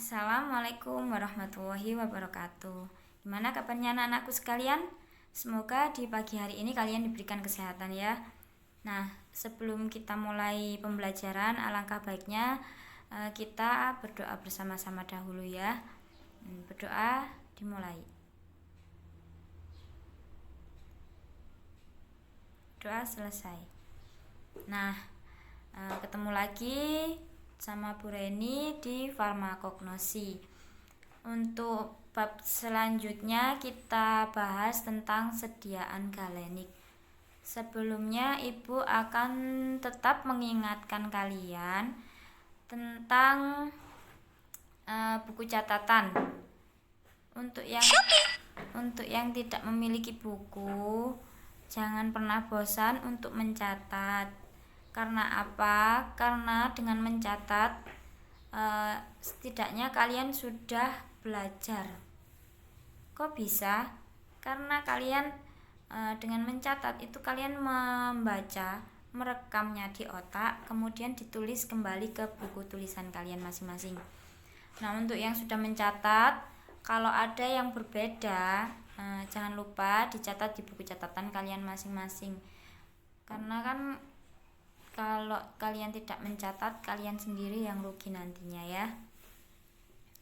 Assalamualaikum warahmatullahi wabarakatuh. Gimana kabarnya anak-anakku sekalian? Semoga di pagi hari ini kalian diberikan kesehatan ya. Nah, sebelum kita mulai pembelajaran, alangkah baiknya kita berdoa bersama-sama dahulu ya. Berdoa dimulai. Doa selesai. Nah, ketemu lagi sama Bu Reni di farmakognosi. Untuk bab selanjutnya kita bahas tentang sediaan galenik. Sebelumnya Ibu akan tetap mengingatkan kalian tentang buku catatan. Untuk yang tidak memiliki buku, jangan pernah bosan untuk mencatat. Karena apa? Karena dengan mencatat setidaknya kalian sudah belajar. Kok bisa? Karena kalian dengan mencatat itu kalian membaca, merekamnya di otak, kemudian ditulis kembali ke buku tulisan kalian masing-masing. Nah, untuk yang sudah mencatat, kalau ada yang berbeda, jangan lupa dicatat di buku catatan kalian masing-masing. Karena kan kalau kalian tidak mencatat, kalian sendiri yang rugi nantinya ya.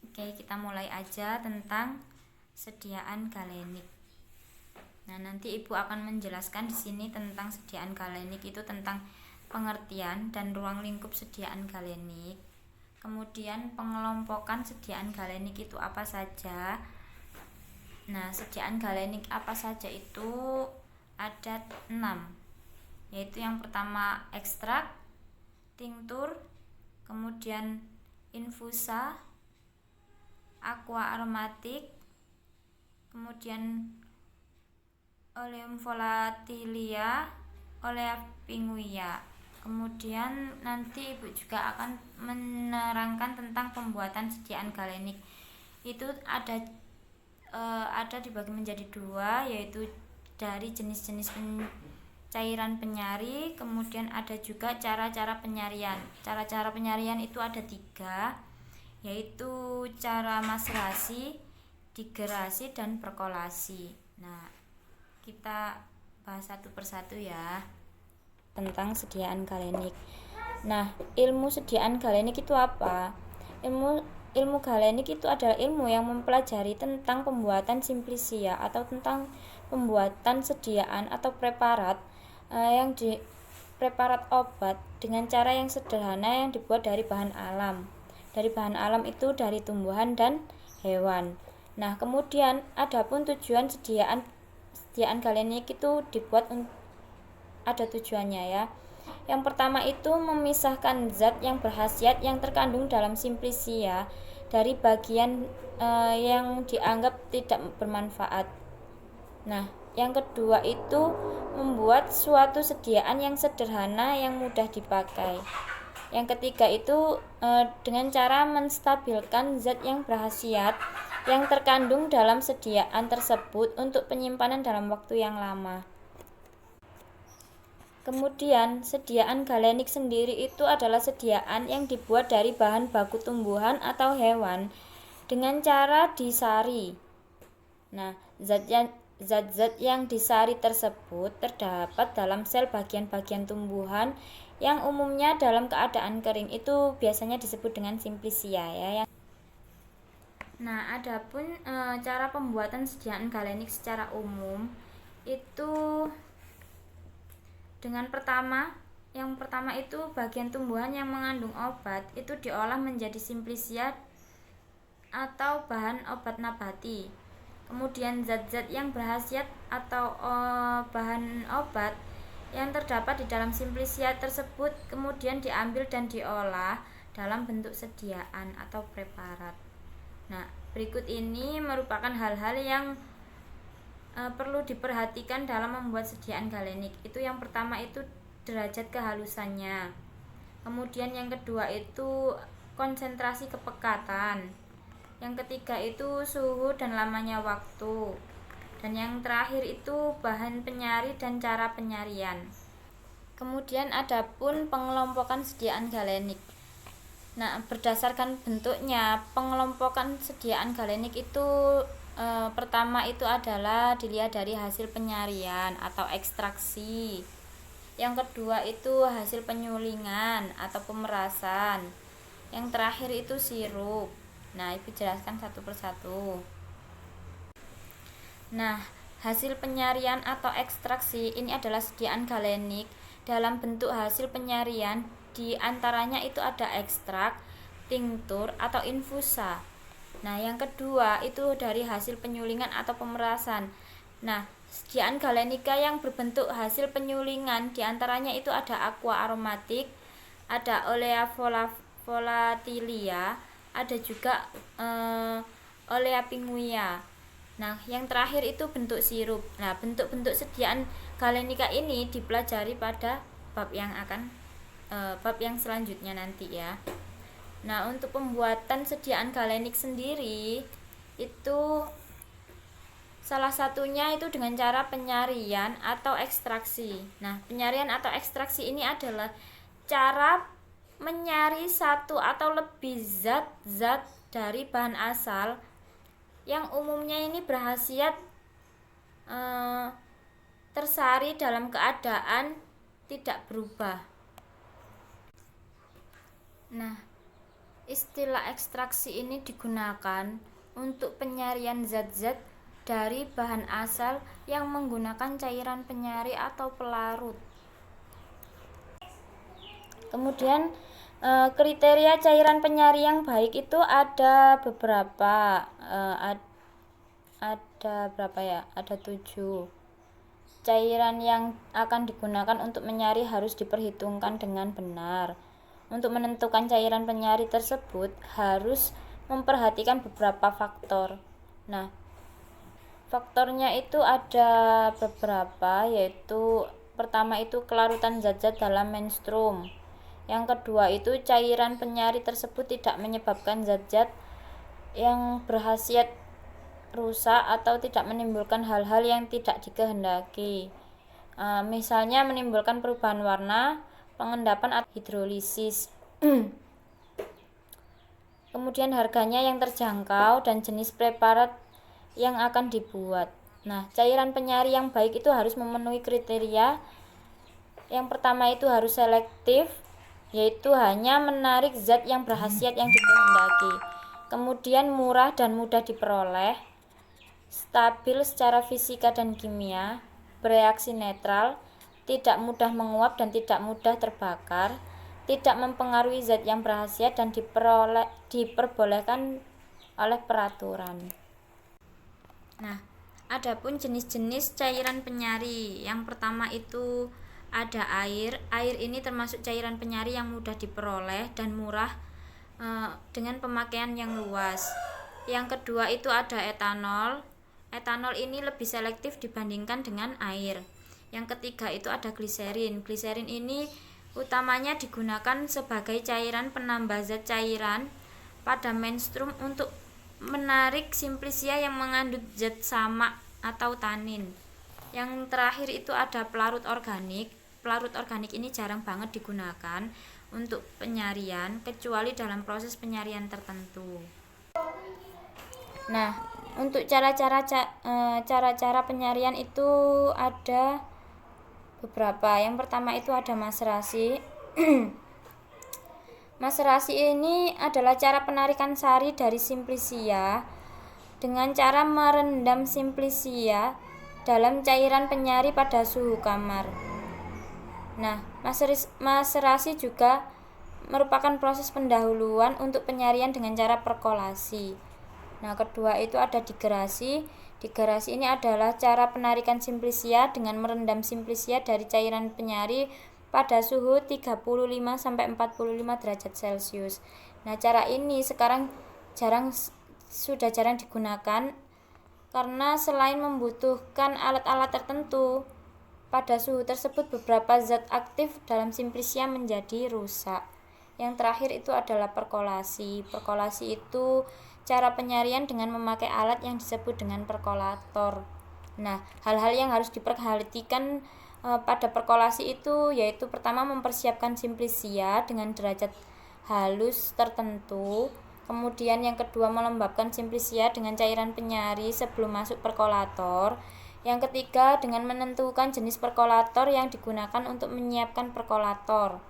Oke, kita mulai aja tentang sediaan galenik. Nah, nanti Ibu akan menjelaskan di sini tentang sediaan galenik itu tentang pengertian dan ruang lingkup sediaan galenik. Kemudian pengelompokan sediaan galenik itu apa saja. Nah, sediaan galenik apa saja itu ada 6. Yaitu yang pertama ekstrak, tinktur, kemudian infusa, aqua aromatik, kemudian oleum volatilia, olea pinguia. Kemudian nanti Ibu juga akan menerangkan tentang pembuatan sediaan galenik. Itu ada dibagi menjadi 2, yaitu dari jenis-jenis cairan penyari, kemudian ada juga cara-cara penyarian. Cara-cara penyarian itu ada 3, yaitu cara maserasi, digerasi, dan perkolasi. Nah, kita bahas satu persatu ya tentang sediaan galenik. Nah, ilmu sediaan galenik itu apa? Ilmu galenik itu adalah ilmu yang mempelajari tentang pembuatan simplisia atau tentang pembuatan sediaan atau preparat preparat obat dengan cara yang sederhana yang dibuat dari bahan alam. Dari bahan alam itu dari tumbuhan dan hewan. Nah, kemudian adapun tujuan sediaan galenik itu dibuat ada tujuannya ya. Yang pertama itu memisahkan zat yang berkhasiat yang terkandung dalam simplisia dari bagian yang dianggap tidak bermanfaat. Nah, yang kedua itu membuat suatu sediaan yang sederhana yang mudah dipakai. Yang ketiga itu dengan cara menstabilkan zat yang berkhasiat yang terkandung dalam sediaan tersebut untuk penyimpanan dalam waktu yang lama. Kemudian, sediaan galenik sendiri itu adalah sediaan yang dibuat dari bahan baku tumbuhan atau hewan dengan cara disari. Nah, zat-zat yang disari tersebut terdapat dalam sel bagian-bagian tumbuhan yang umumnya dalam keadaan kering, itu biasanya disebut dengan simplisia ya. Nah, adapun cara pembuatan sediaan galenik secara umum itu dengan yang pertama itu bagian tumbuhan yang mengandung obat itu diolah menjadi simplisia atau bahan obat nabati. Kemudian zat-zat yang berkhasiat atau bahan obat yang terdapat di dalam simplisia tersebut kemudian diambil dan diolah dalam bentuk sediaan atau preparat. Nah, berikut ini merupakan hal-hal yang perlu diperhatikan dalam membuat sediaan galenik. Itu yang pertama itu derajat kehalusannya. Kemudian yang kedua itu konsentrasi kepekatan. Yang ketiga itu suhu dan lamanya waktu. Dan yang terakhir itu bahan penyari dan cara penyarian. Kemudian adapun pengelompokan sediaan galenik. Nah, berdasarkan bentuknya, pengelompokan sediaan galenik itu pertama itu adalah dilihat dari hasil penyarian atau ekstraksi. Yang kedua itu hasil penyulingan atau pemerasan. Yang terakhir itu sirup. Nah, Ibu jelaskan satu persatu. Nah, hasil penyarian atau ekstraksi ini adalah sediaan galenik dalam bentuk hasil penyarian, di antaranya itu ada ekstrak, tinktur atau infusa. Nah, yang kedua itu dari hasil penyulingan atau pemerasan. Nah, sediaan galenika yang berbentuk hasil penyulingan di antaranya itu ada aqua aromatik, ada olea volatilia, ada juga olea pinguia. Nah, yang terakhir itu bentuk sirup. Nah, bentuk-bentuk sediaan galenika ini dipelajari pada bab yang selanjutnya nanti ya. Nah, untuk pembuatan sediaan galenik sendiri itu salah satunya itu dengan cara penyarian atau ekstraksi. Nah, penyarian atau ekstraksi ini adalah cara menyari satu atau lebih zat-zat dari bahan asal yang umumnya ini berkhasiat tersari dalam keadaan tidak berubah. Nah, istilah ekstraksi ini digunakan untuk penyarian zat-zat dari bahan asal yang menggunakan cairan penyari atau pelarut. Kemudian kriteria cairan penyari yang baik itu ada beberapa, ada 7. Cairan yang akan digunakan untuk menyari harus diperhitungkan dengan benar. Untuk menentukan cairan penyari tersebut harus memperhatikan beberapa faktor. Nah, faktornya itu ada beberapa, yaitu pertama itu kelarutan zat-zat dalam menstrum. Yang kedua itu cairan penyari tersebut tidak menyebabkan zat-zat yang berkhasiat rusak atau tidak menimbulkan hal-hal yang tidak dikehendaki. Misalnya menimbulkan perubahan warna, pengendapan atau hidrolisis. Kemudian harganya yang terjangkau dan jenis preparat yang akan dibuat. Nah, cairan penyari yang baik itu harus memenuhi kriteria. Yang pertama itu harus selektif, yaitu hanya menarik zat yang berkhasiat yang dikehendaki. Kemudian murah dan mudah diperoleh, stabil secara fisika dan kimia, bereaksi netral, tidak mudah menguap dan tidak mudah terbakar, tidak mempengaruhi zat yang berkhasiat dan diperbolehkan oleh peraturan. Nah, adapun jenis-jenis cairan penyari. Yang pertama itu ada air. Air ini termasuk cairan penyari yang mudah diperoleh dan murah dengan pemakaian yang luas. Yang kedua itu ada etanol. Etanol ini lebih selektif dibandingkan dengan air. Yang ketiga itu ada gliserin. Gliserin ini utamanya digunakan sebagai cairan penambah zat cairan pada menstrum untuk menarik simplisia yang mengandung zat samak atau tanin. Yang terakhir itu ada pelarut organik. Pelarut organik ini jarang banget digunakan untuk penyarian kecuali dalam proses penyarian tertentu. Nah, untuk cara-cara penyarian itu ada beberapa. Yang pertama itu ada maserasi. Maserasi ini adalah cara penarikan sari dari simplisia dengan cara merendam simplisia dalam cairan penyari pada suhu kamar. Nah, maserasi juga merupakan proses pendahuluan untuk penyarian dengan cara perkolasi. Nah, kedua itu ada digerasi. Digerasi ini adalah cara penarikan simplisia dengan merendam simplisia dari cairan penyari pada suhu 35-45 derajat Celcius. Nah, cara ini sekarang sudah jarang digunakan karena selain membutuhkan alat-alat tertentu, pada suhu tersebut beberapa zat aktif dalam simplisia menjadi rusak. Yang terakhir itu adalah perkolasi. Perkolasi itu cara penyarian dengan memakai alat yang disebut dengan perkolator. Nah, hal-hal yang harus diperhatikan pada perkolasi itu yaitu pertama mempersiapkan simplisia dengan derajat halus tertentu. Kemudian yang kedua, melembabkan simplisia dengan cairan penyari sebelum masuk perkolator. Yang ketiga, dengan menentukan jenis perkolator yang digunakan untuk menyiapkan perkolator.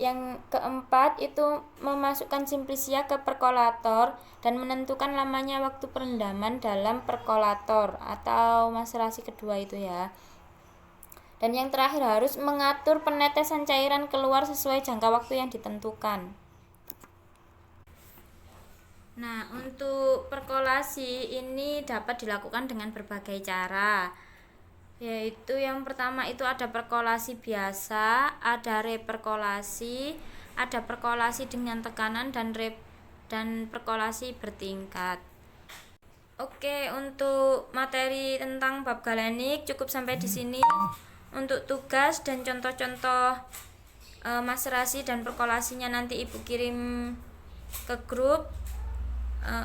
Yang keempat itu memasukkan simplisia ke perkolator dan menentukan lamanya waktu perendaman dalam perkolator atau maserasi kedua itu ya. Dan yang terakhir, harus mengatur penetesan cairan keluar sesuai jangka waktu yang ditentukan. Nah, untuk perkolasi ini dapat dilakukan dengan berbagai cara, yaitu yang pertama itu ada perkolasi biasa, ada reperkolasi, ada perkolasi dengan tekanan dan perkolasi bertingkat. Oke, untuk materi tentang bab galenik cukup sampai di sini. Untuk tugas dan contoh-contoh maserasi dan perkolasinya nanti Ibu kirim ke grup.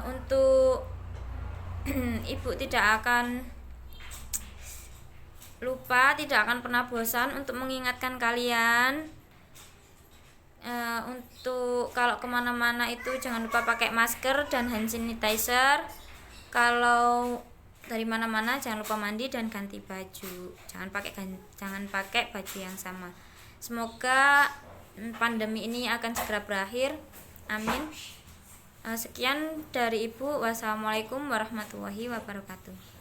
Untuk Ibu tidak akan lupa, tidak akan pernah bosan untuk mengingatkan kalian. Untuk kalau kemana-mana itu jangan lupa pakai masker dan hand sanitizer. Kalau dari mana-mana jangan lupa mandi dan ganti baju. Jangan pakai baju yang sama. Semoga pandemi ini akan segera berakhir. Amin. Sekian dari Ibu. Wassalamualaikum warahmatullahi wabarakatuh.